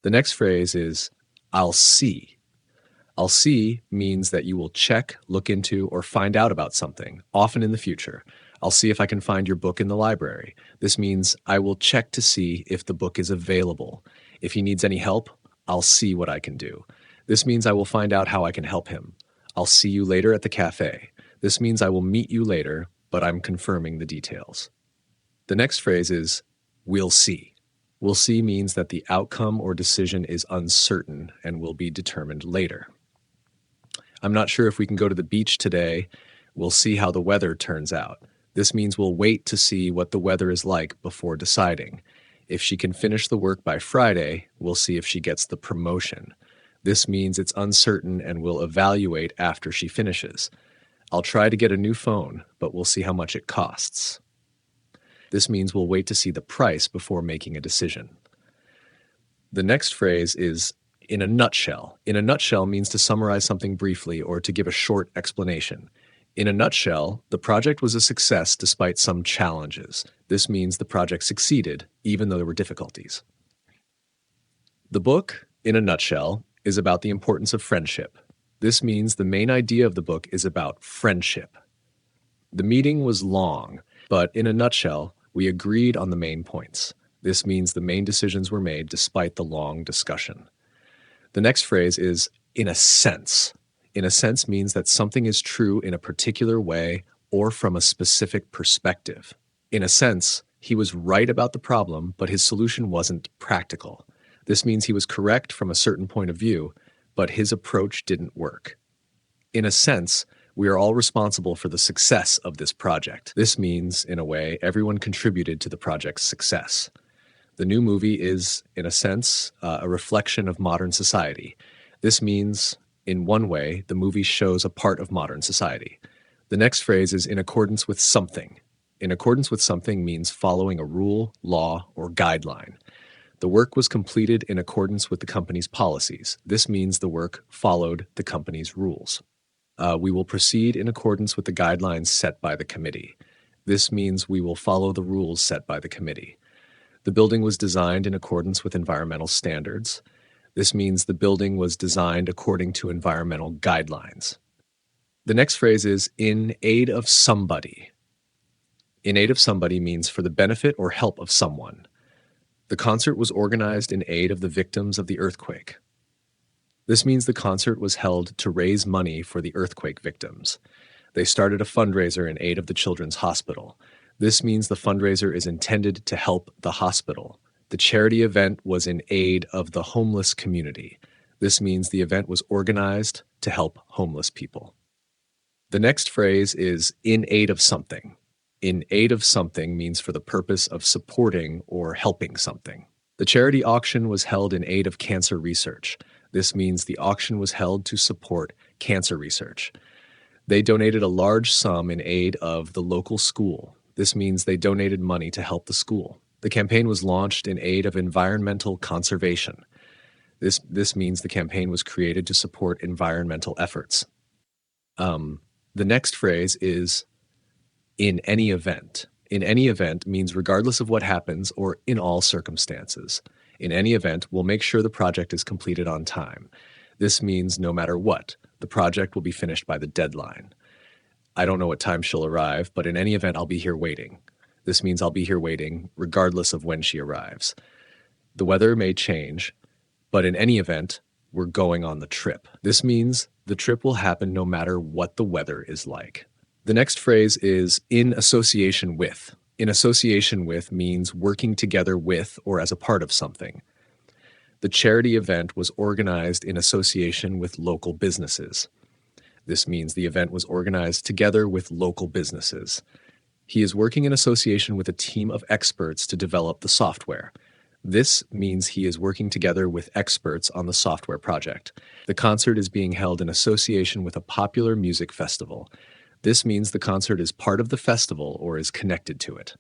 The next phrase is, I'll see. I'll see means that you will check, look into, or find out about something, often in the future. I'll see if I can find your book in the library. This means I will check to see if the book is available. If he needs any help, I'll see what I can do. This means I will find out how I can help him. I'll see you later at the cafe. This means I will meet you later, but I'm confirming the details. The next phrase is, we'll see. We'll see means that the outcome or decision is uncertain and will be determined later. I'm not sure if we can go to the beach today. We'll see how the weather turns out. This means we'll wait to see what the weather is like before deciding. If she can finish the work by Friday, we'll see if she gets the promotion. This means it's uncertain and we'll evaluate after she finishes. I'll try to get a new phone, but we'll see how much it costs. This means we'll wait to see the price before making a decision. The next phrase is, in a nutshell. In a nutshell means to summarize something briefly or to give a short explanation. In a nutshell, the project was a success despite some challenges. This means the project succeeded, even though there were difficulties. The book, in a nutshell, is about the importance of friendship. This means the main idea of the book is about friendship. The meeting was long, but in a nutshell, we agreed on the main points. This means the main decisions were made despite the long discussion. The next phrase is, in a sense. In a sense means that something is true in a particular way or from a specific perspective. In a sense, he was right about the problem, but his solution wasn't practical. This means he was correct from a certain point of view, but his approach didn't work. In a sense, we are all responsible for the success of this project. This means, in a way, everyone contributed to the project's success. The new movie is, in a sense, a reflection of modern society. This means, in one way, the movie shows a part of modern society. The next phrase is in accordance with something. In accordance with something means following a rule, law, or guideline. The work was completed in accordance with the company's policies. This means the work followed the company's rules. We will proceed in accordance with the guidelines set by the committee. This means we will follow the rules set by the committee. The building was designed in accordance with environmental standards. This means the building was designed according to environmental guidelines. The next phrase is in aid of somebody. In aid of somebody means for the benefit or help of someone. The concert was organized in aid of the victims of the earthquake. This means the concert was held to raise money for the earthquake victims. They started a fundraiser in aid of the Children's Hospital. This means the fundraiser is intended to help the hospital. The charity event was in aid of the homeless community. This means the event was organized to help homeless people. The next phrase is in aid of something. In aid of something means for the purpose of supporting or helping something. The charity auction was held in aid of cancer research. This means the auction was held to support cancer research. They donated a large sum in aid of the local school. This means they donated money to help the school. The campaign was launched in aid of environmental conservation. This means the campaign was created to support environmental efforts. The next phrase is in any event. In any event means regardless of what happens or in all circumstances. In any event, we'll make sure the project is completed on time. This means no matter what, the project will be finished by the deadline. I don't know what time she'll arrive, but in any event, I'll be here waiting. This means I'll be here waiting regardless of when she arrives. The weather may change, but in any event, we're going on the trip. This means the trip will happen no matter what the weather is like. The next phrase is in association with. In association with means working together with or as a part of something. The charity event was organized in association with local businesses. This means the event was organized together with local businesses. He is working in association with a team of experts to develop the software. This means he is working together with experts on the software project. The concert is being held in association with a popular music festival. This means the concert is part of the festival or is connected to it.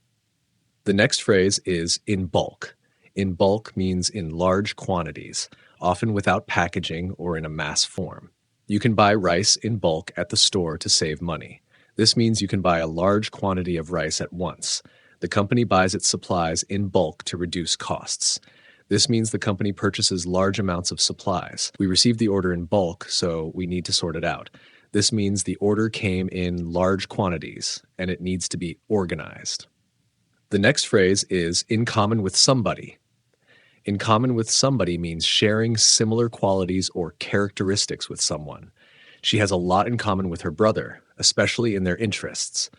The next phrase is in bulk. In bulk means in large quantities, often without packaging or in a mass form. You can buy rice in bulk at the store to save money. This means you can buy a large quantity of rice at once. The company buys its supplies in bulk to reduce costs. This means the company purchases large amounts of supplies. We received the order in bulk, so we need to sort it out. This means the order came in large quantities, and it needs to be organized. The next phrase is in common with somebody. In common with somebody means sharing similar qualities or characteristics with someone. She has a lot in common with her brother, especially in their interests.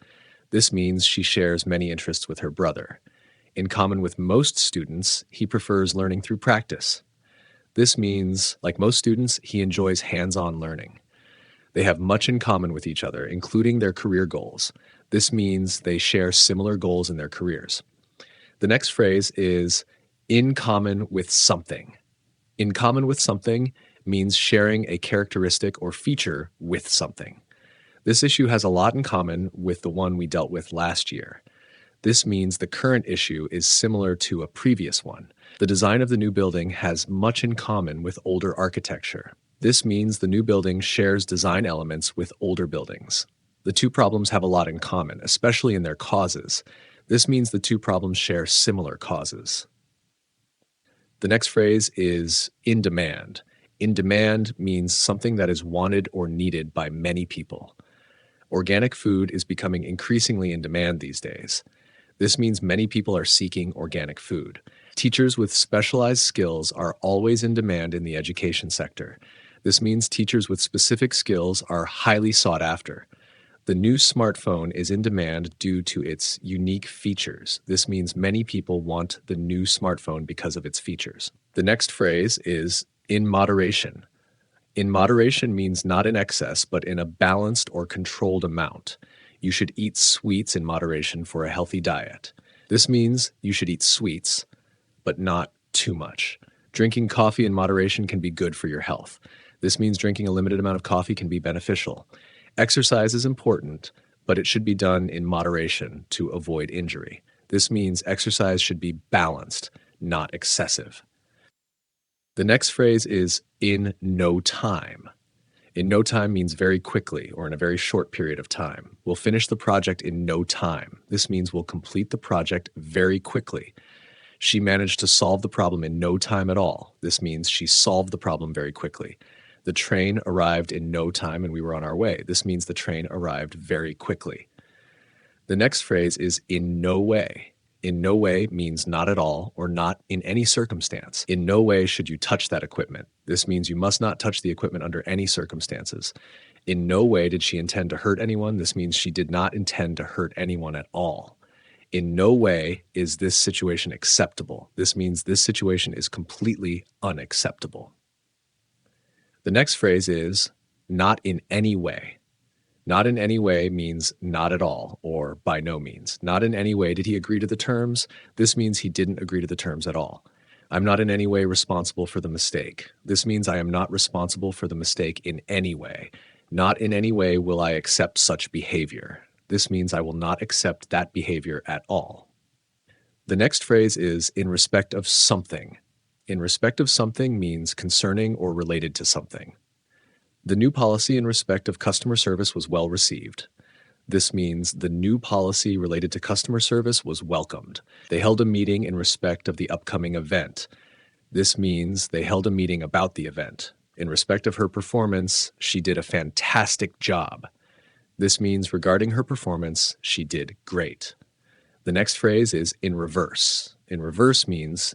This means she shares many interests with her brother. In common with most students, he prefers learning through practice. This means, like most students, he enjoys hands-on learning. They have much in common with each other, including their career goals. This means they share similar goals in their careers. The next phrase is in common with something. In common with something means sharing a characteristic or feature with something. This issue has a lot in common with the one we dealt with last year. This means the current issue is similar to a previous one. The design of the new building has much in common with older architecture. This means the new building shares design elements with older buildings. The two problems have a lot in common, especially in their causes. This means the two problems share similar causes. The next phrase is in demand. In demand means something that is wanted or needed by many people. Organic food is becoming increasingly in demand these days. This means many people are seeking organic food. Teachers with specialized skills are always in demand in the education sector. This means teachers with specific skills are highly sought after. The new smartphone is in demand due to its unique features. This means many people want the new smartphone because of its features. The next phrase is in moderation. In moderation means not in excess, but in a balanced or controlled amount. You should eat sweets in moderation for a healthy diet. This means you should eat sweets, but not too much. Drinking coffee in moderation can be good for your health. This means drinking a limited amount of coffee can be beneficial. Exercise is important, but it should be done in moderation to avoid injury. This means exercise should be balanced, not excessive. The next phrase is in no time. In no time means very quickly or in a very short period of time. We'll finish the project in no time. This means we'll complete the project very quickly. She managed to solve the problem in no time at all. This means she solved the problem very quickly. The train arrived in no time and we were on our way. This means the train arrived very quickly. The next phrase is in no way. In no way means not at all or not in any circumstance. In no way should you touch that equipment. This means you must not touch the equipment under any circumstances. In no way did she intend to hurt anyone. This means she did not intend to hurt anyone at all. In no way is this situation acceptable. This means this situation is completely unacceptable. The next phrase is not in any way. Not in any way means not at all or by no means. Not in any way did he agree to the terms. This means he didn't agree to the terms at all. I'm not in any way responsible for the mistake. This means I am not responsible for the mistake in any way. Not in any way will I accept such behavior. This means I will not accept that behavior at all. The next phrase is in respect of something. In respect of something means concerning or related to something. The new policy in respect of customer service was well received. This means the new policy related to customer service was welcomed. They held a meeting in respect of the upcoming event. This means they held a meeting about the event. In respect of her performance, she did a fantastic job. This means regarding her performance, she did great. The next phrase is in reverse. In reverse means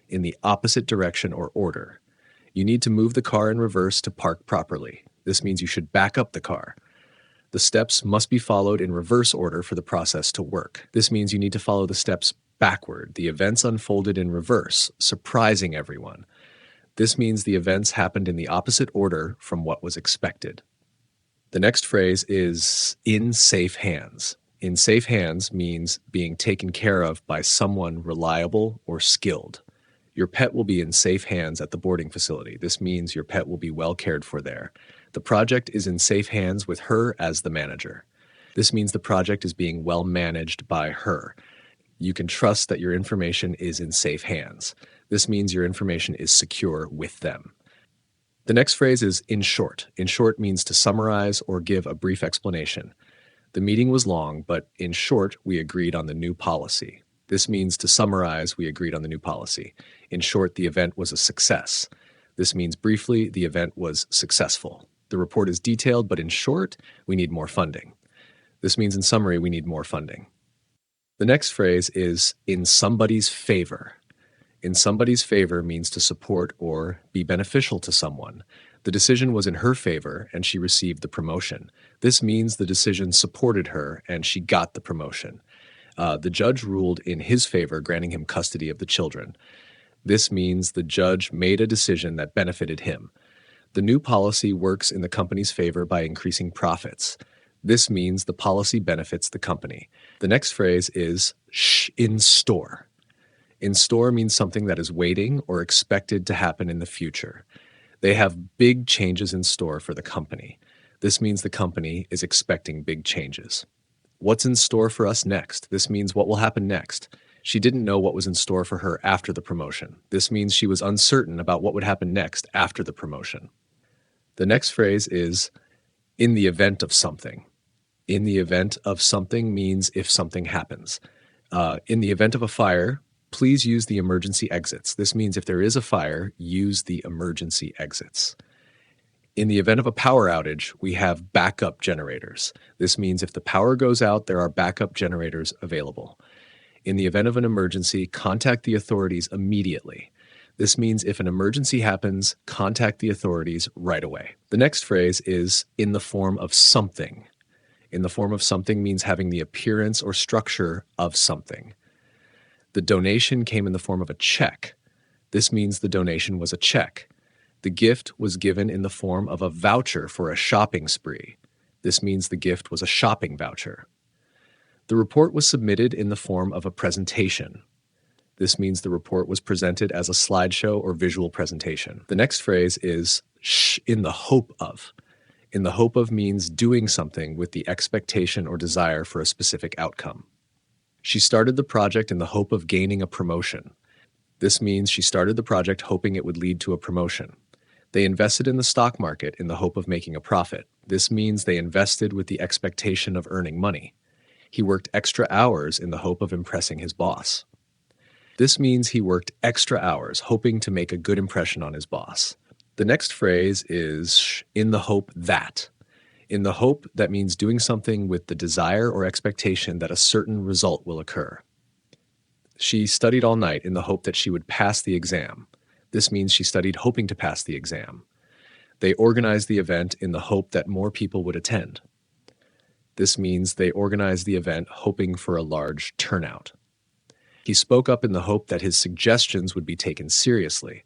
in the opposite direction or order. You need to move the car in reverse to park properly. This means you should back up the car. The steps must be followed in reverse order for the process to work. This means you need to follow the steps backward. The events unfolded in reverse, surprising everyone. This means the events happened in the opposite order from what was expected. The next phrase is in safe hands. In safe hands means being taken care of by someone reliable or skilled. Your pet will be in safe hands at the boarding facility. This means your pet will be well cared for there. The project is in safe hands with her as the manager. This means the project is being well managed by her. You can trust that your information is in safe hands. This means your information is secure with them. The next phrase is in short. In short means to summarize or give a brief explanation. The meeting was long, but in short, we agreed on the new policy. This means to summarize, we agreed on the new policy. In short, the event was a success. This means briefly, the event was successful. The report is detailed, but in short, we need more funding. This means in summary, we need more funding. The next phrase is in somebody's favor. In somebody's favor means to support or be beneficial to someone. The decision was in her favor and she received the promotion. This means the decision supported her and she got the promotion. The judge ruled in his favor, granting him custody of the children. This means the judge made a decision that benefited him. The new policy works in the company's favor by increasing profits. This means the policy benefits the company. The next phrase is in store. In store means something that is waiting or expected to happen in the future. They have big changes in store for the company. This means the company is expecting big changes. What's in store for us next? This means what will happen next. She didn't know what was in store for her after the promotion. This means she was uncertain about what would happen next after the promotion. The next phrase is in the event of something. In the event of something means if something happens. In the event of a fire, please use the emergency exits. This means if there is a fire, use the emergency exits. In the event of a power outage, we have backup generators. This means if the power goes out, there are backup generators available. In the event of an emergency, contact the authorities immediately. This means if an emergency happens, contact the authorities right away. The next phrase is in the form of something. In the form of something means having the appearance or structure of something. The donation came in the form of a check. This means the donation was a check. The gift was given in the form of a voucher for a shopping spree. This means the gift was a shopping voucher. The report was submitted in the form of a presentation. This means the report was presented as a slideshow or visual presentation. The next phrase is in the hope of. In the hope of means doing something with the expectation or desire for a specific outcome. She started the project in the hope of gaining a promotion. This means she started the project hoping it would lead to a promotion. They invested in the stock market in the hope of making a profit. This means they invested with the expectation of earning money. He worked extra hours in the hope of impressing his boss. This means he worked extra hours hoping to make a good impression on his boss. The next phrase is in the hope that. In the hope, that means doing something with the desire or expectation that a certain result will occur. She studied all night in the hope that she would pass the exam. This means she studied hoping to pass the exam. They organized the event in the hope that more people would attend. This means they organized the event hoping for a large turnout. He spoke up in the hope that his suggestions would be taken seriously.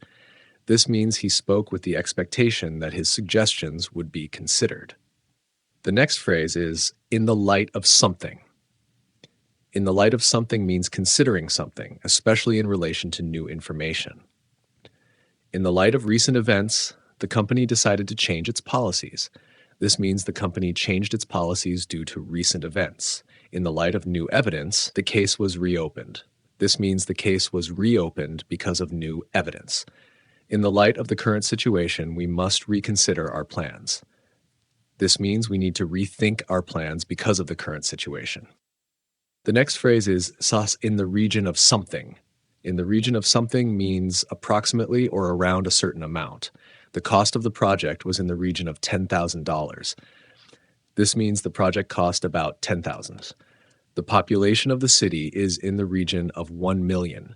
This means he spoke with the expectation that his suggestions would be considered. The next phrase is in the light of something. In the light of something means considering something, especially in relation to new information. In the light of recent events, the company decided to change its policies. This means the company changed its policies due to recent events. In the light of new evidence, the case was reopened. This means the case was reopened because of new evidence. In the light of the current situation, we must reconsider our plans. This means we need to rethink our plans because of the current situation. The next phrase is in the region of something. In the region of something means approximately or around a certain amount. The cost of the project was in the region of $10,000. This means the project cost about $10,000. The population of the city is in the region of 1 million.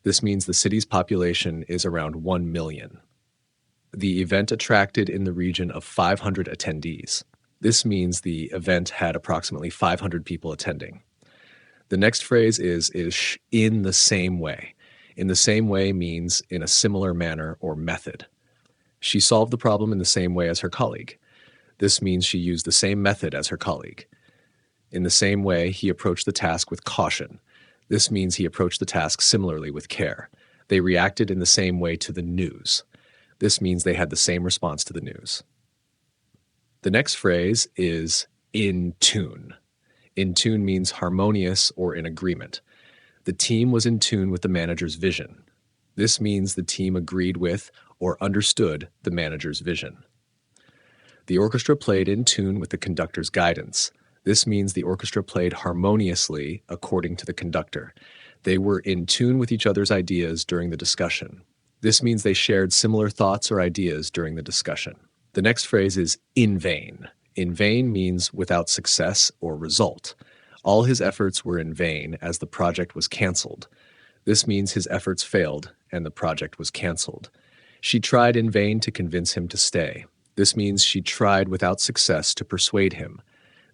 This means the city's population is around 1 million. The event attracted in the region of 500 attendees. This means the event had approximately 500 people attending. The next phrase is in the same way. In the same way means in a similar manner or method. She solved the problem in the same way as her colleague. This means she used the same method as her colleague. In the same way, he approached the task with caution. This means he approached the task similarly with care. They reacted in the same way to the news. This means they had the same response to the news. The next phrase is in tune. In tune means harmonious or in agreement. The team was in tune with the manager's vision. This means the team agreed with or understood the manager's vision. The orchestra played in tune with the conductor's guidance. This means the orchestra played harmoniously according to the conductor. They were in tune with each other's ideas during the discussion. This means they shared similar thoughts or ideas during the discussion. The next phrase is in vain. In vain means without success or result. All his efforts were in vain as the project was canceled. This means his efforts failed and the project was canceled. She tried in vain to convince him to stay. This means she tried without success to persuade him.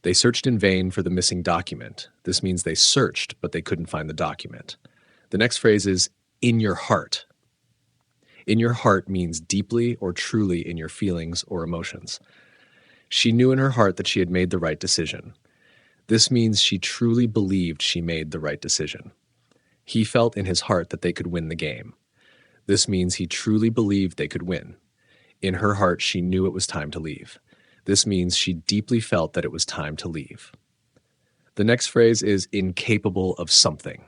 They searched in vain for the missing document. This means they searched, but they couldn't find the document. The next phrase is in your heart. In your heart means deeply or truly in your feelings or emotions. She knew in her heart that she had made the right decision. This means she truly believed she made the right decision. He felt in his heart that they could win the game. This means he truly believed they could win. In her heart, she knew it was time to leave. This means she deeply felt that it was time to leave. The next phrase is incapable of something.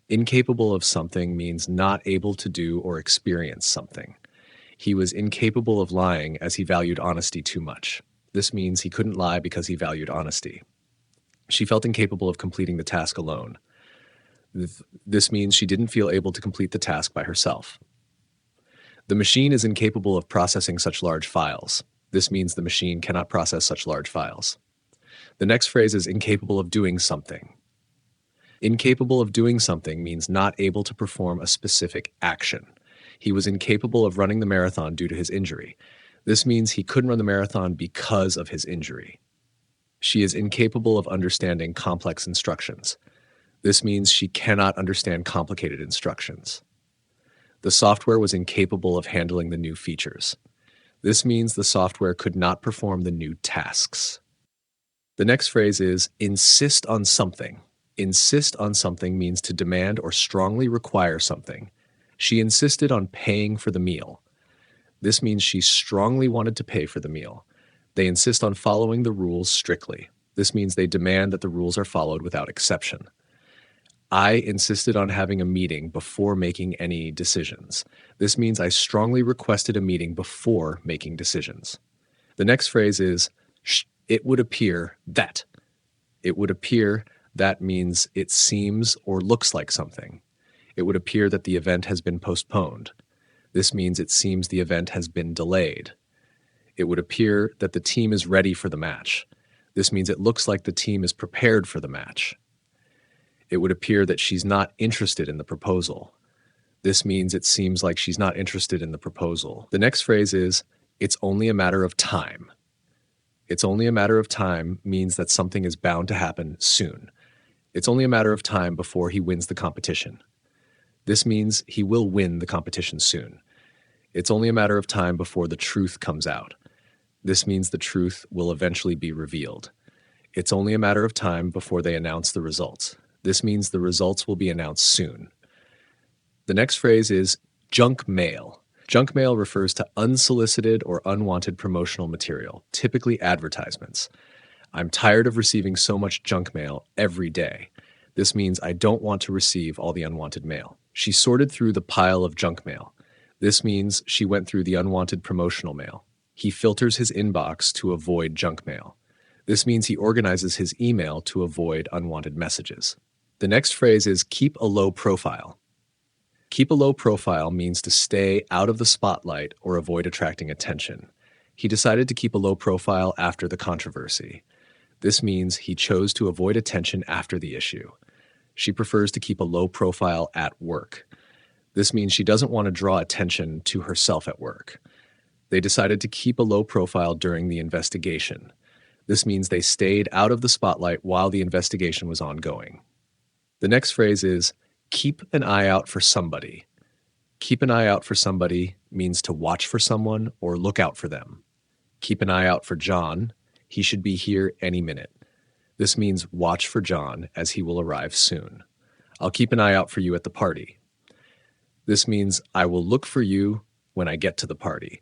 Incapable of something means not able to do or experience something. He was incapable of lying as he valued honesty too much. This means he couldn't lie because he valued honesty. She felt incapable of completing the task alone. This means she didn't feel able to complete the task by herself. The machine is incapable of processing such large files. This means the machine cannot process such large files. The next phrase is incapable of doing something. Incapable of doing something means not able to perform a specific action. He was incapable of running the marathon due to his injury. This means he couldn't run the marathon because of his injury. She is incapable of understanding complex instructions. This means she cannot understand complicated instructions. The software was incapable of handling the new features. This means the software could not perform the new tasks. The next phrase is insist on something. Insist on something means to demand or strongly require something. She insisted on paying for the meal. This means she strongly wanted to pay for the meal. They insist on following the rules strictly. This means they demand that the rules are followed without exception. I insisted on having a meeting before making any decisions. This means I strongly requested a meeting before making decisions. The next phrase is, it would appear that. It would appear that means it seems or looks like something. It would appear that the event has been postponed. This means it seems the event has been delayed. It would appear that the team is ready for the match. This means it looks like the team is prepared for the match. It would appear that she's not interested in the proposal. This means it seems like she's not interested in the proposal. The next phrase is, it's only a matter of time. It's only a matter of time means that something is bound to happen soon. It's only a matter of time before he wins the competition. This means he will win the competition soon. It's only a matter of time before the truth comes out. This means the truth will eventually be revealed. It's only a matter of time before they announce the results. This means the results will be announced soon. The next phrase is junk mail. Junk mail refers to unsolicited or unwanted promotional material, typically advertisements. I'm tired of receiving so much junk mail every day. This means I don't want to receive all the unwanted mail. She sorted through the pile of junk mail. This means she went through the unwanted promotional mail. He filters his inbox to avoid junk mail. This means he organizes his email to avoid unwanted messages. The next phrase is keep a low profile. Keep a low profile means to stay out of the spotlight or avoid attracting attention. He decided to keep a low profile after the controversy. This means he chose to avoid attention after the issue. She prefers to keep a low profile at work. This means she doesn't want to draw attention to herself at work. They decided to keep a low profile during the investigation. This means they stayed out of the spotlight while the investigation was ongoing. The next phrase is, keep an eye out for somebody. Keep an eye out for somebody means to watch for someone or look out for them. Keep an eye out for John. He should be here any minute. This means watch for John as he will arrive soon. I'll keep an eye out for you at the party. This means I will look for you when I get to the party.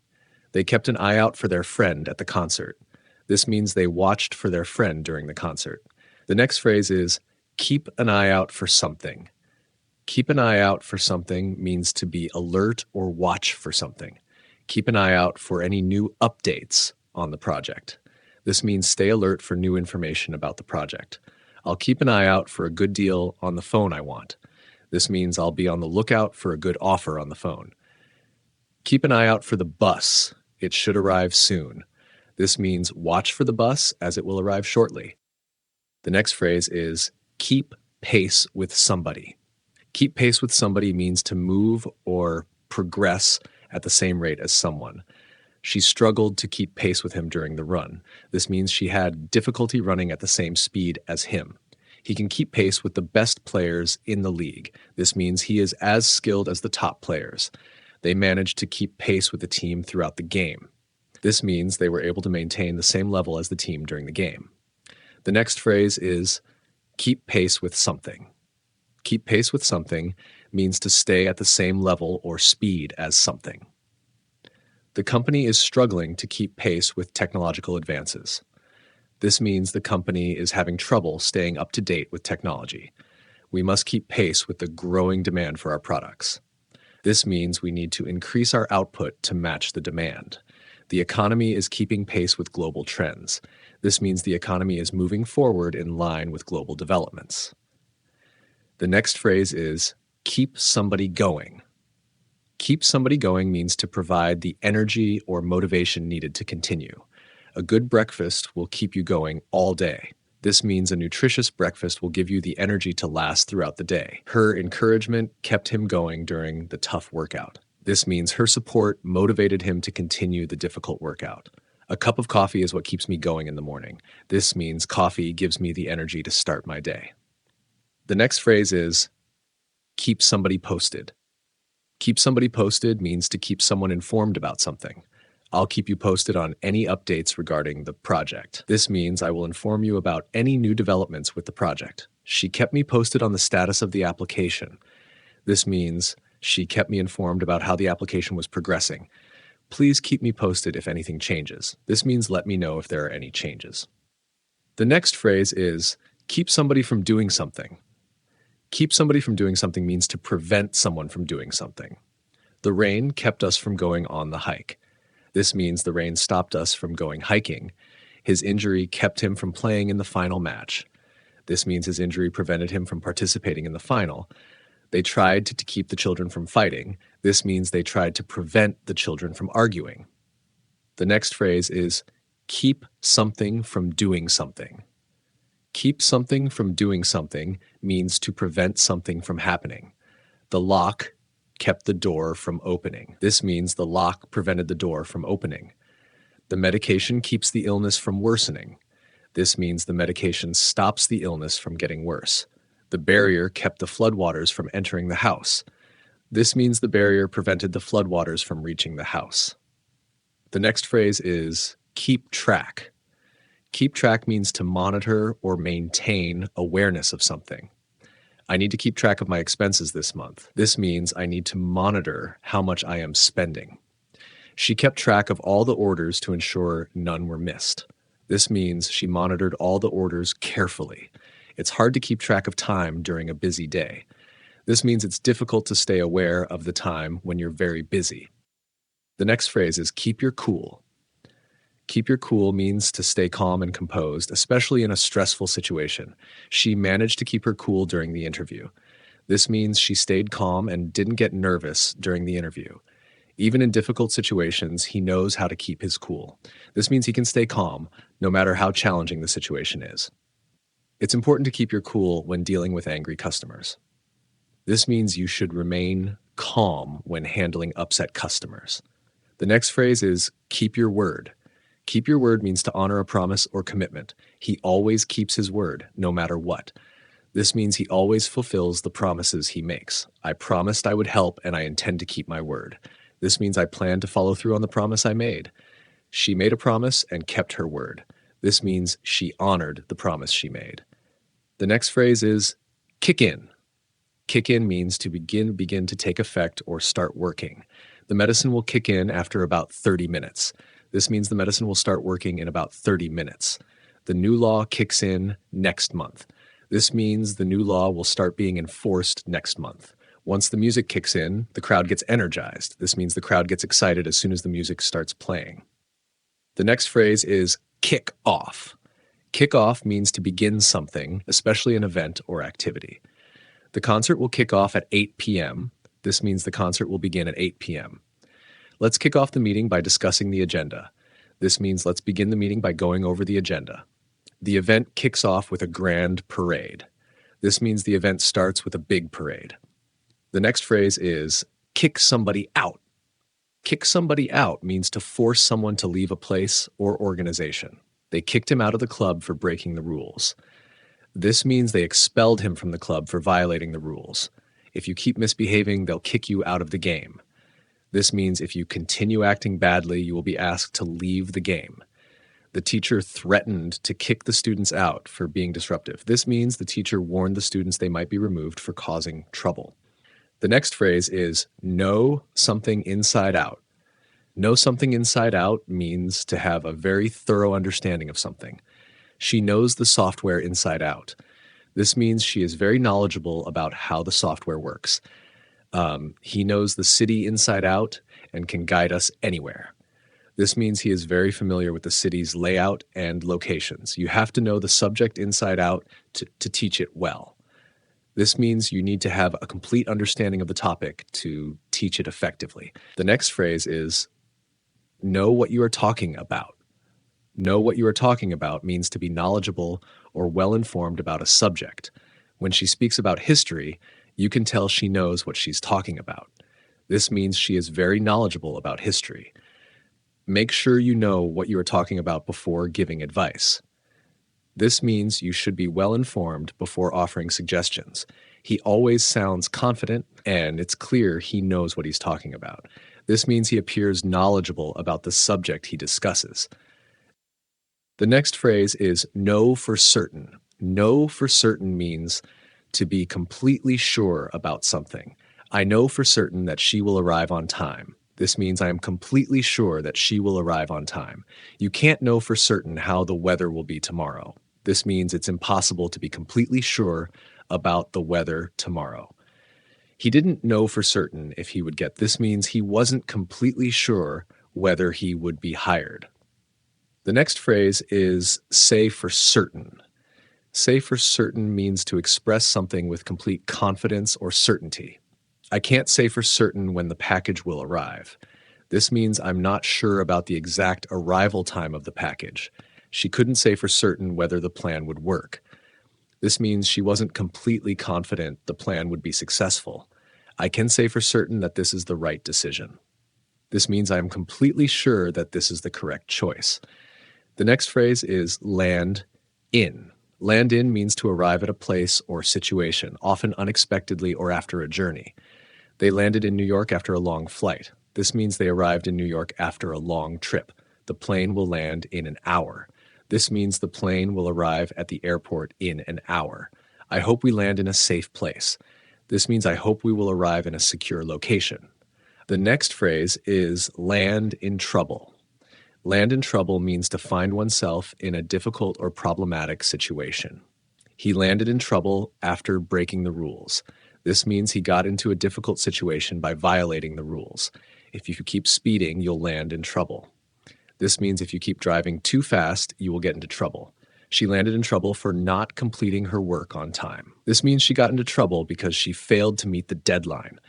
They kept an eye out for their friend at the concert. This means they watched for their friend during the concert. The next phrase is, keep an eye out for something. Keep an eye out for something means to be alert or watch for something. Keep an eye out for any new updates on the project. This means stay alert for new information about the project. I'll keep an eye out for a good deal on the phone I want. This means I'll be on the lookout for a good offer on the phone. Keep an eye out for the bus. It should arrive soon. This means watch for the bus as it will arrive shortly. The next phrase is keep pace with somebody. Keep pace with somebody means to move or progress at the same rate as someone. She struggled to keep pace with him during the run. This means she had difficulty running at the same speed as him. He can keep pace with the best players in the league. This means he is as skilled as the top players. They managed to keep pace with the team throughout the game. This means they were able to maintain the same level as the team during the game. The next phrase is keep pace with something. Keep pace with something means to stay at the same level or speed as something. The company is struggling to keep pace with technological advances. This means the company is having trouble staying up to date with technology. We must keep pace with the growing demand for our products. This means we need to increase our output to match the demand. The economy is keeping pace with global trends. This means the economy is moving forward in line with global developments. The next phrase is keep somebody going. Keep somebody going means to provide the energy or motivation needed to continue. A good breakfast will keep you going all day. This means a nutritious breakfast will give you the energy to last throughout the day. Her encouragement kept him going during the tough workout. This means her support motivated him to continue the difficult workout. A cup of coffee is what keeps me going in the morning. This means coffee gives me the energy to start my day. The next phrase is keep somebody posted. Keep somebody posted means to keep someone informed about something. I'll keep you posted on any updates regarding the project. This means I will inform you about any new developments with the project. She kept me posted on the status of the application. This means she kept me informed about how the application was progressing. Please keep me posted if anything changes. This means let me know if there are any changes. The next phrase is keep somebody from doing something. Keep somebody from doing something means to prevent someone from doing something. The rain kept us from going on the hike. This means the rain stopped us from going hiking. His injury kept him from playing in the final match. This means his injury prevented him from participating in the final. They tried to keep the children from fighting. This means they tried to prevent the children from arguing. The next phrase is keep something from doing something. Keep something from doing something means to prevent something from happening. The lock kept the door from opening. This means the lock prevented the door from opening. The medication keeps the illness from worsening. This means the medication stops the illness from getting worse. The barrier kept the floodwaters from entering the house. This means the barrier prevented the floodwaters from reaching the house. The next phrase is keep track. Keep track means to monitor or maintain awareness of something. I need to keep track of my expenses this month. This means I need to monitor how much I am spending. She kept track of all the orders to ensure none were missed. This means she monitored all the orders carefully. It's hard to keep track of time during a busy day. This means it's difficult to stay aware of the time when you're very busy. The next phrase is keep your cool. Keep your cool means to stay calm and composed, especially in a stressful situation. She managed to keep her cool during the interview. This means she stayed calm and didn't get nervous during the interview. Even in difficult situations, he knows how to keep his cool. This means he can stay calm, no matter how challenging the situation is. It's important to keep your cool when dealing with angry customers. This means you should remain calm when handling upset customers. The next phrase is keep your word. Keep your word means to honor a promise or commitment. He always keeps his word, no matter what. This means he always fulfills the promises he makes. I promised I would help, and I intend to keep my word. This means I plan to follow through on the promise I made. She made a promise and kept her word. This means she honored the promise she made. The next phrase is kick in. Kick in means to begin to take effect or start working. The medicine will kick in after about 30 minutes. This means the medicine will start working in about 30 minutes. The new law kicks in next month. This means the new law will start being enforced next month. Once the music kicks in, the crowd gets energized. This means the crowd gets excited as soon as the music starts playing. The next phrase is kick off. Kick off means to begin something, especially an event or activity. The concert will kick off at 8 p.m. This means the concert will begin at 8 p.m. Let's kick off the meeting by discussing the agenda. This means let's begin the meeting by going over the agenda. The event kicks off with a grand parade. This means the event starts with a big parade. The next phrase is kick somebody out. Kick somebody out means to force someone to leave a place or organization. They kicked him out of the club for breaking the rules. This means they expelled him from the club for violating the rules. If you keep misbehaving, they'll kick you out of the game. This means if you continue acting badly, you will be asked to leave the game. The teacher threatened to kick the students out for being disruptive. This means the teacher warned the students they might be removed for causing trouble. The next phrase is know something inside out. Know something inside out means to have a very thorough understanding of something. She knows the software inside out. This means she is very knowledgeable about how the software works. He knows the city inside out and can guide us anywhere. This means he is very familiar with the city's layout and locations. You have to know the subject inside out to teach it well. This means you need to have a complete understanding of the topic to teach it effectively. The next phrase is know what you are talking about. Know what you are talking about means to be knowledgeable or well-informed about a subject. When she speaks about history, you can tell she knows what she's talking about. This means she is very knowledgeable about history. Make sure you know what you are talking about before giving advice. This means you should be well-informed before offering suggestions. He always sounds confident, and it's clear he knows what he's talking about. This means he appears knowledgeable about the subject he discusses. The next phrase is know for certain. Know for certain means to be completely sure about something. I know for certain that she will arrive on time. This means I am completely sure that she will arrive on time. You can't know for certain how the weather will be tomorrow. This means it's impossible to be completely sure about the weather tomorrow. He didn't know for certain if he would get. This means he wasn't completely sure whether he would be hired. The next phrase is say for certain. Say for certain means to express something with complete confidence or certainty. I can't say for certain when the package will arrive. This means I'm not sure about the exact arrival time of the package. She couldn't say for certain whether the plan would work. This means she wasn't completely confident the plan would be successful. I can say for certain that this is the right decision. This means I am completely sure that this is the correct choice. The next phrase is land in. Land in means to arrive at a place or situation, often unexpectedly or after a journey. They landed in New York after a long flight. This means they arrived in New York after a long trip. The plane will land in an hour. This means the plane will arrive at the airport in an hour. I hope we land in a safe place. This means I hope we will arrive in a secure location. The next phrase is land in trouble. Land in trouble means to find oneself in a difficult or problematic situation. He landed in trouble after breaking the rules. This means he got into a difficult situation by violating the rules. If you keep speeding, you'll land in trouble. This means if you keep driving too fast, you will get into trouble. She landed in trouble for not completing her work on time. This means she got into trouble because she failed to meet the deadline.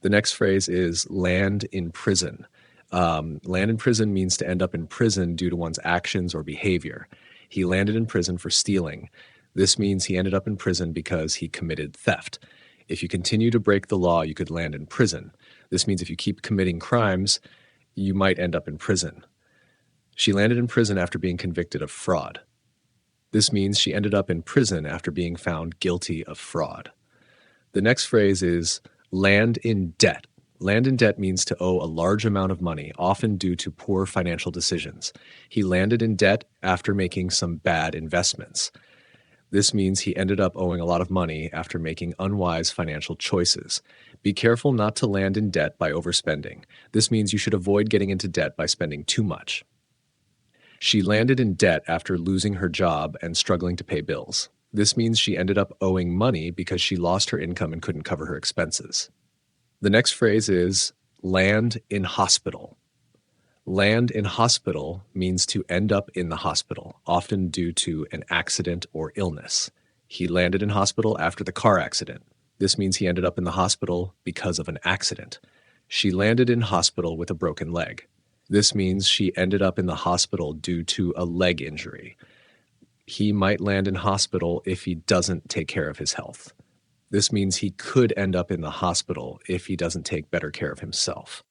The next phrase is land in prison. Land in prison means to end up in prison due to one's actions or behavior. He landed in prison for stealing. This means he ended up in prison because he committed theft. If you continue to break the law, you could land in prison. This means if you keep committing crimes, you might end up in prison. She landed in prison after being convicted of fraud. This means she ended up in prison after being found guilty of fraud. The next phrase is land in debt. Land in debt means to owe a large amount of money, often due to poor financial decisions. He landed in debt after making some bad investments. This means he ended up owing a lot of money after making unwise financial choices. Be careful not to land in debt by overspending. This means you should avoid getting into debt by spending too much. She landed in debt after losing her job and struggling to pay bills. This means she ended up owing money because she lost her income and couldn't cover her expenses. The next phrase is land in hospital. Land in hospital means to end up in the hospital, often due to an accident or illness. He landed in hospital after the car accident. This means he ended up in the hospital because of an accident. She landed in hospital with a broken leg. This means she ended up in the hospital due to a leg injury. He might land in hospital if he doesn't take care of his health. This means he could end up in the hospital if he doesn't take better care of himself.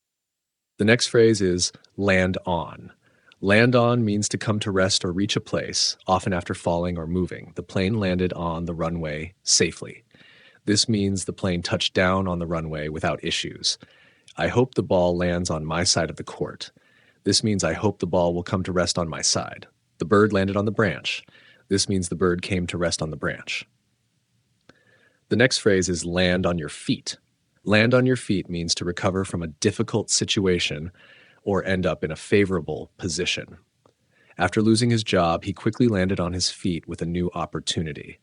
The next phrase is land on. Land on means to come to rest or reach a place, often after falling or moving. The plane landed on the runway safely. This means the plane touched down on the runway without issues. I hope the ball lands on my side of the court. This means I hope the ball will come to rest on my side. The bird landed on the branch. This means the bird came to rest on the branch. The next phrase is land on your feet. Land on your feet means to recover from a difficult situation or end up in a favorable position. After losing his job, he quickly landed on his feet with a new opportunity.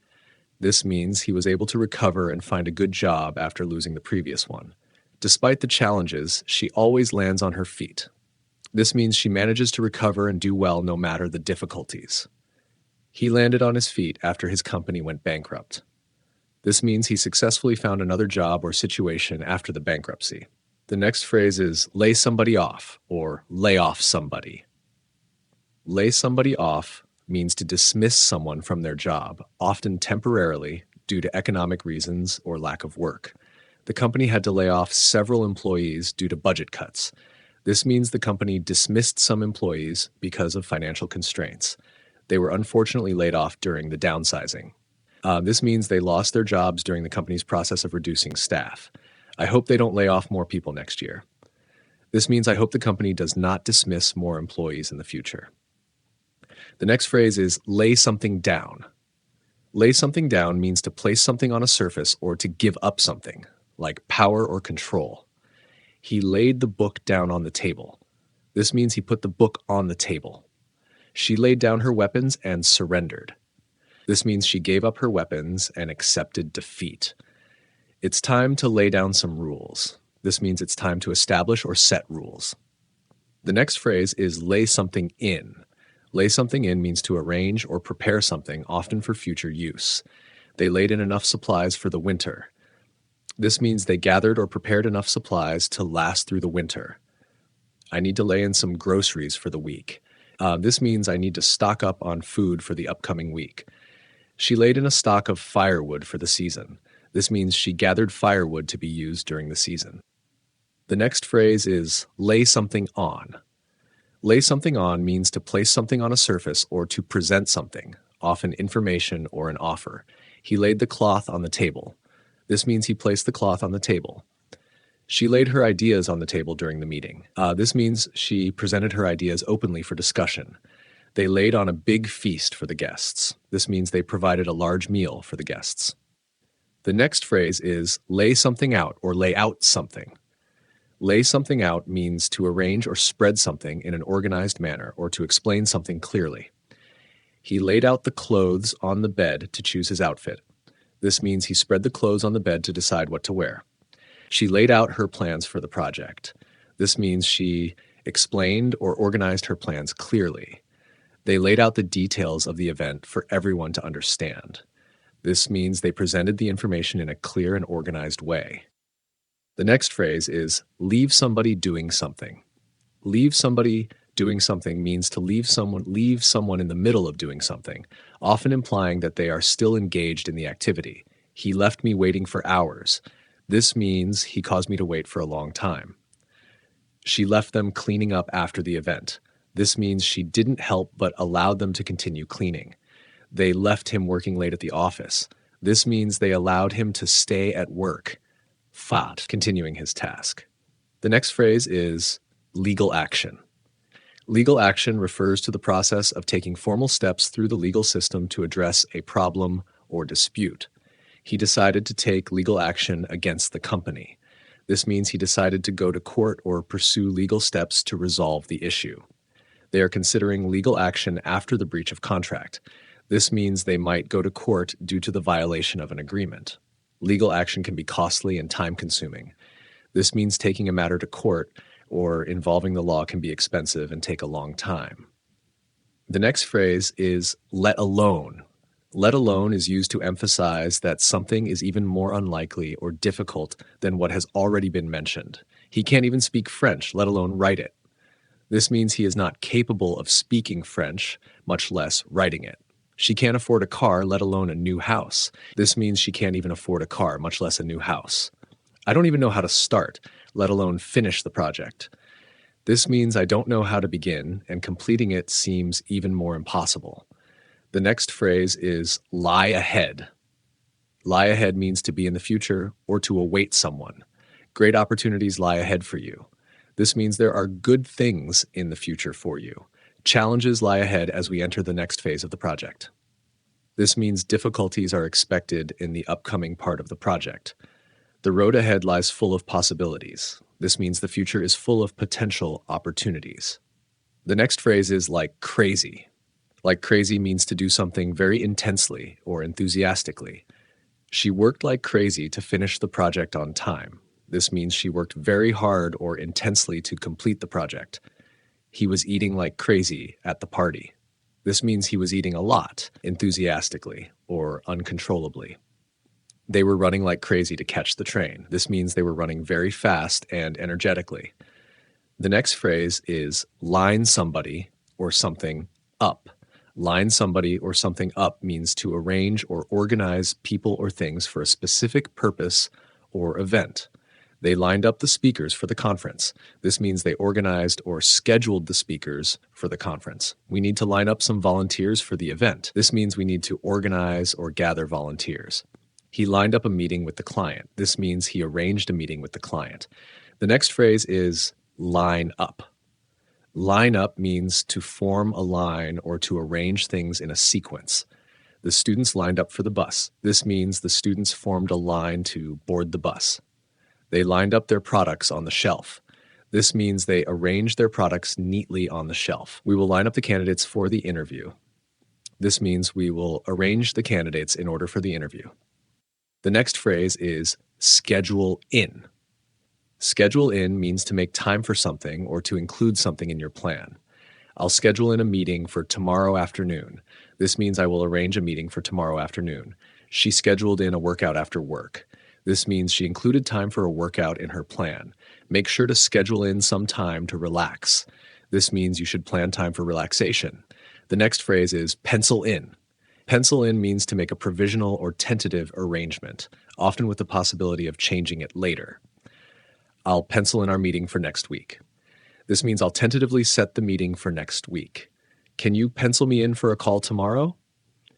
This means he was able to recover and find a good job after losing the previous one. Despite the challenges, she always lands on her feet. This means she manages to recover and do well no matter the difficulties. He landed on his feet after his company went bankrupt. This means he successfully found another job or situation after the bankruptcy. The next phrase is lay somebody off or lay off somebody. Lay somebody off means to dismiss someone from their job, often temporarily due to economic reasons or lack of work. The company had to lay off several employees due to budget cuts. This means the company dismissed some employees because of financial constraints. They were unfortunately laid off during the downsizing. This means they lost their jobs during the company's process of reducing staff. I hope they don't lay off more people next year. This means I hope the company does not dismiss more employees in the future. The next phrase is lay something down. Lay something down means to place something on a surface or to give up something, like power or control. He laid the book down on the table. This means he put the book on the table. She laid down her weapons and surrendered. This means she gave up her weapons and accepted defeat. It's time to lay down some rules. This means it's time to establish or set rules. The next phrase is lay something in. Lay something in means to arrange or prepare something, often for future use. They laid in enough supplies for the winter. This means they gathered or prepared enough supplies to last through the winter. I need to lay in some groceries for the week. This means I need to stock up on food for the upcoming week. She laid in a stock of firewood for the season. This means she gathered firewood to be used during the season. The next phrase is lay something on. Lay something on means to place something on a surface or to present something, often information or an offer. He laid the cloth on the table. This means he placed the cloth on the table. She laid her ideas on the table during the meeting. This means she presented her ideas openly for discussion. They laid on a big feast for the guests. This means they provided a large meal for the guests. The next phrase is lay something out or lay out something. Lay something out means to arrange or spread something in an organized manner or to explain something clearly. He laid out the clothes on the bed to choose his outfit. This means he spread the clothes on the bed to decide what to wear. She laid out her plans for the project. This means she explained or organized her plans clearly. They laid out the details of the event for everyone to understand. This means they presented the information in a clear and organized way. The next phrase is leave somebody doing something. Leave somebody doing something means to leave someone in the middle of doing something, often implying that they are still engaged in the activity. He left me waiting for hours. This means he caused me to wait for a long time. She left them cleaning up after the event. This means she didn't help but allowed them to continue cleaning. They left him working late at the office. This means they allowed him to stay at work, continuing his task. The next phrase is legal action. Legal action refers to the process of taking formal steps through the legal system to address a problem or dispute. He decided to take legal action against the company. This means he decided to go to court or pursue legal steps to resolve the issue. They are considering legal action after the breach of contract. This means they might go to court due to the violation of an agreement. Legal action can be costly and time-consuming. This means taking a matter to court or involving the law can be expensive and take a long time. The next phrase is let alone. Let alone is used to emphasize that something is even more unlikely or difficult than what has already been mentioned. He can't even speak French, let alone write it. This means he is not capable of speaking French, much less writing it. She can't afford a car, let alone a new house. This means she can't even afford a car, much less a new house. I don't even know how to start, let alone finish the project. This means I don't know how to begin, and completing it seems even more impossible. The next phrase is lie ahead. Lie ahead means to be in the future or to await someone. Great opportunities lie ahead for you. This means there are good things in the future for you. Challenges lie ahead as we enter the next phase of the project. This means difficulties are expected in the upcoming part of the project. The road ahead lies full of possibilities. This means the future is full of potential opportunities. The next phrase is like crazy. Like crazy means to do something very intensely or enthusiastically. She worked like crazy to finish the project on time. This means she worked very hard or intensely to complete the project. He was eating like crazy at the party. This means he was eating a lot, enthusiastically or uncontrollably. They were running like crazy to catch the train. This means they were running very fast and energetically. The next phrase is line somebody or something up. Line somebody or something up means to arrange or organize people or things for a specific purpose or event. They lined up the speakers for the conference. This means they organized or scheduled the speakers for the conference. We need to line up some volunteers for the event. This means we need to organize or gather volunteers. He lined up a meeting with the client. This means he arranged a meeting with the client. The next phrase is line up. Line up means to form a line or to arrange things in a sequence. The students lined up for the bus. This means the students formed a line to board the bus. They lined up their products on the shelf. This means they arranged their products neatly on the shelf. We will line up the candidates for the interview. This means we will arrange the candidates in order for the interview. The next phrase is schedule in. Schedule in means to make time for something or to include something in your plan. I'll schedule in a meeting for tomorrow afternoon. This means I will arrange a meeting for tomorrow afternoon. She scheduled in a workout after work. This means she included time for a workout in her plan. Make sure to schedule in some time to relax. This means you should plan time for relaxation. The next phrase is pencil in. Pencil in means to make a provisional or tentative arrangement, often with the possibility of changing it later. I'll pencil in our meeting for next week. This means I'll tentatively set the meeting for next week. Can you pencil me in for a call tomorrow?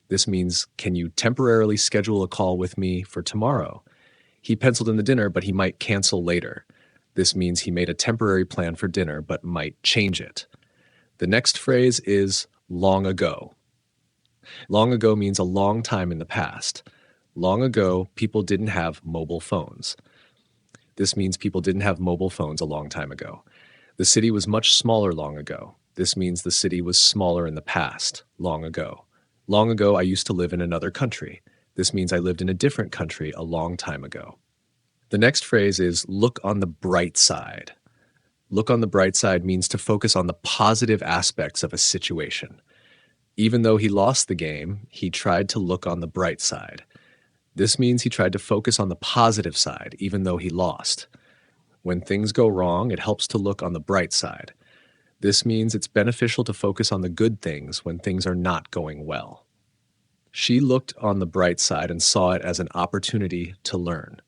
This means, can you temporarily schedule a call with me for tomorrow? He penciled in the dinner, but he might cancel later. This means he made a temporary plan for dinner, but might change it. The next phrase is long ago. Long ago means a long time in the past. Long ago, people didn't have mobile phones. This means people didn't have mobile phones a long time ago. The city was much smaller long ago. This means the city was smaller in the past, long ago. Long ago, I used to live in another country. This means I lived in a different country a long time ago. The next phrase is look on the bright side. Look on the bright side means to focus on the positive aspects of a situation. Even though he lost the game, he tried to look on the bright side. This means he tried to focus on the positive side, even though he lost. When things go wrong, it helps to look on the bright side. This means it's beneficial to focus on the good things when things are not going well. She looked on the bright side and saw it as an opportunity to learn.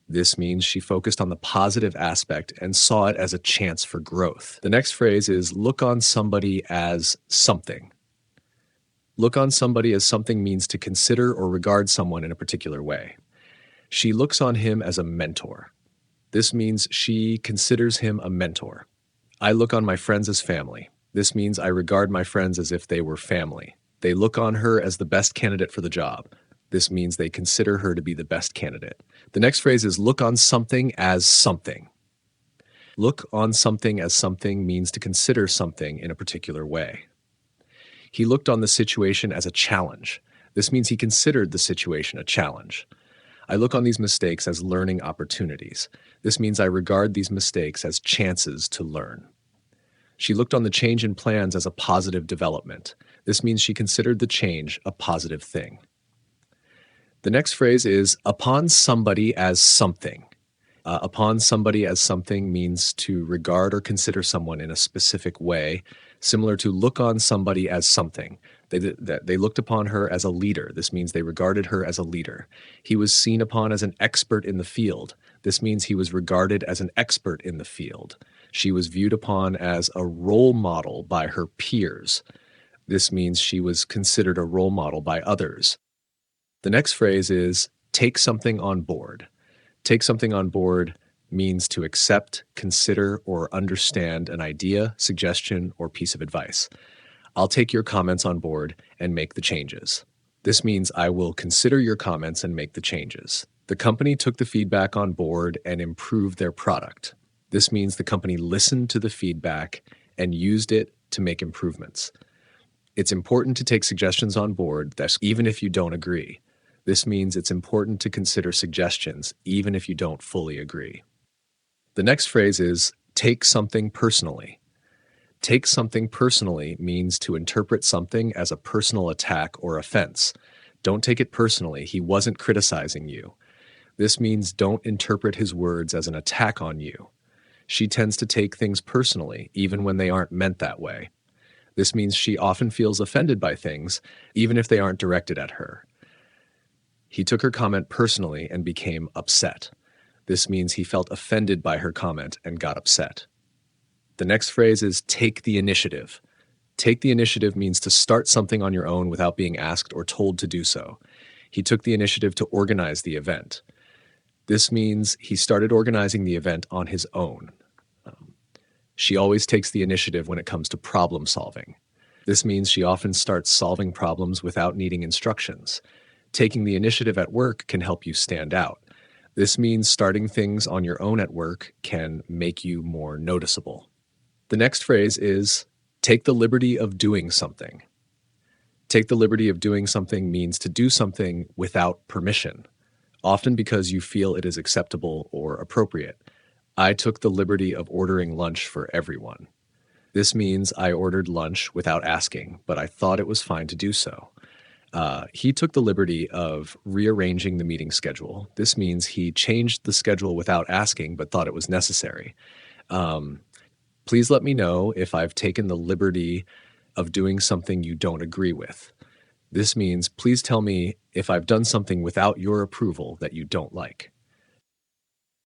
This means she focused on the positive aspect and saw it as a chance for growth. The next phrase is look on somebody as something. Look on somebody as something means to consider or regard someone in a particular way. She looks on him as a mentor. This means she considers him a mentor. I look on my friends as family. This means I regard my friends as if they were family. They look on her as the best candidate for the job. This means they consider her to be the best candidate. The next phrase is look on something as something. Look on something as something means to consider something in a particular way. He looked on the situation as a challenge. This means he considered the situation a challenge. I look on these mistakes as learning opportunities. This means I regard these mistakes as chances to learn. She looked on the change in plans as a positive development. This means she considered the change a positive thing. The next phrase is upon somebody as something. Upon somebody as something means to regard or consider someone in a specific way, similar to look on somebody as something. They looked upon her as a leader. This means they regarded her as a leader. He was seen upon as an expert in the field. This means he was regarded as an expert in the field. She was viewed upon as a role model by her peers. This means she was considered a role model by others. The next phrase is take something on board. Take something on board means to accept, consider, or understand an idea, suggestion, or piece of advice. I'll take your comments on board and make the changes. This means I will consider your comments and make the changes. The company took the feedback on board and improved their product. This means the company listened to the feedback and used it to make improvements. It's important to take suggestions on board, even if you don't agree. This means it's important to consider suggestions, even if you don't fully agree. The next phrase is take something personally. Take something personally means to interpret something as a personal attack or offense. Don't take it personally. He wasn't criticizing you. This means don't interpret his words as an attack on you. She tends to take things personally, even when they aren't meant that way. This means she often feels offended by things, even if they aren't directed at her. He took her comment personally and became upset. This means he felt offended by her comment and got upset. The next phrase is take the initiative. Take the initiative means to start something on your own without being asked or told to do so. He took the initiative to organize the event. This means he started organizing the event on his own. She always takes the initiative when it comes to problem solving. This means she often starts solving problems without needing instructions. Taking the initiative at work can help you stand out. This means starting things on your own at work can make you more noticeable. The next phrase is take the liberty of doing something. Take the liberty of doing something means to do something without permission, often because you feel it is acceptable or appropriate. I took the liberty of ordering lunch for everyone. This means I ordered lunch without asking, but I thought it was fine to do so. He took the liberty of rearranging the meeting schedule. This means he changed the schedule without asking, but thought it was necessary. Please let me know if I've taken the liberty of doing something you don't agree with. This means please tell me if I've done something without your approval that you don't like.